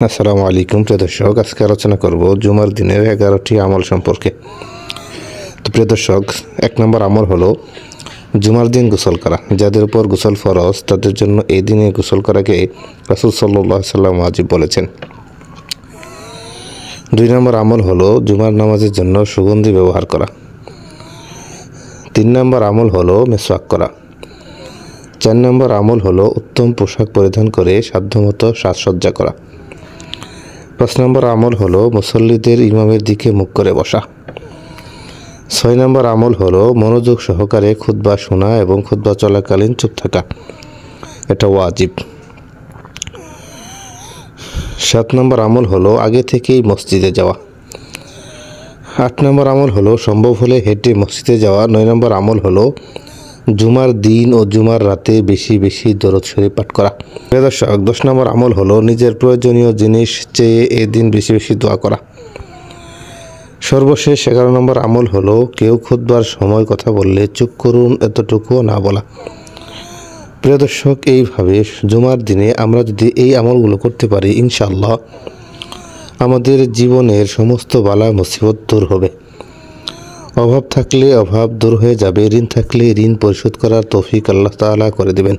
আসসালামু আলাইকুম প্রিয় দর্শক, আজকে আলোচনা করব জুমার দিনের 11টি আমল সম্পর্কে। তো প্রিয় দর্শক, 1 নম্বর আমল হলো জুমার দিন গোসল করা। যাদের উপর গোসল ফরজ তাদের জন্য এই দিনে গোসল করাকে রাসূল সাল্লাল্লাহু আলাইহি ওয়াসাল্লাম ওয়াজিব বলেছেন। 2 নম্বর আমল হলো জুমার নামাজের জন্য সুগন্ধি ব্যবহার করা। 3 নম্বর আমল হলো মিসওয়াক করা। 4 নম্বর আমল হলো উত্তম পোশাক পরিধান করে সাধ্যমতো সাজসজ্জা করা। 5 নম্বর আমল হলো মুসল্লিদের ইমামের দিকে মুখ করে বসা। 6 নম্বর আমল হলো মনোযোগ সহকারে খুতবা শোনা এবং খুতবা চলাকালীন চুপ থাকা, এটা ওয়াজিব। 7 নম্বর আমল হলো আগে থেকেই মসজিদে যাওয়া। 8 নম্বর আমল হলো সম্ভব হলে হেঁটে মসজিদে যাওয়া। 9 নম্বর আমল হলো জুমার দিন ও জুমার রাতে বেশি বেশি দরুদ শরীফ পাঠ করা। প্রিয় দর্শক, 10 নম্বর আমল হলো নিজের প্রয়োজনীয় জিনিস চেয়ে এই দিন বেশি বেশি দোয়া করা। সর্বশেষ 11 নম্বর আমল হলো কেউ খুতবার সময় কথা বললে চুপ করুন, এতটুকুও না বলা। প্রিয় দর্শক, এইভাবে জুমার দিনে আমরা যদি এই আমলগুলো করতে পারি, ইনশাআল্লাহ আমাদের জীবনের সমস্ত বালা মুসিবত দূর হবে। অভাব থাকলে অভাব দূর হয়ে যাবে, ঋণ থাকলে ঋণ পরিশোধ করার তৌফিক আল্লাহ তাআলা করে দেবেন।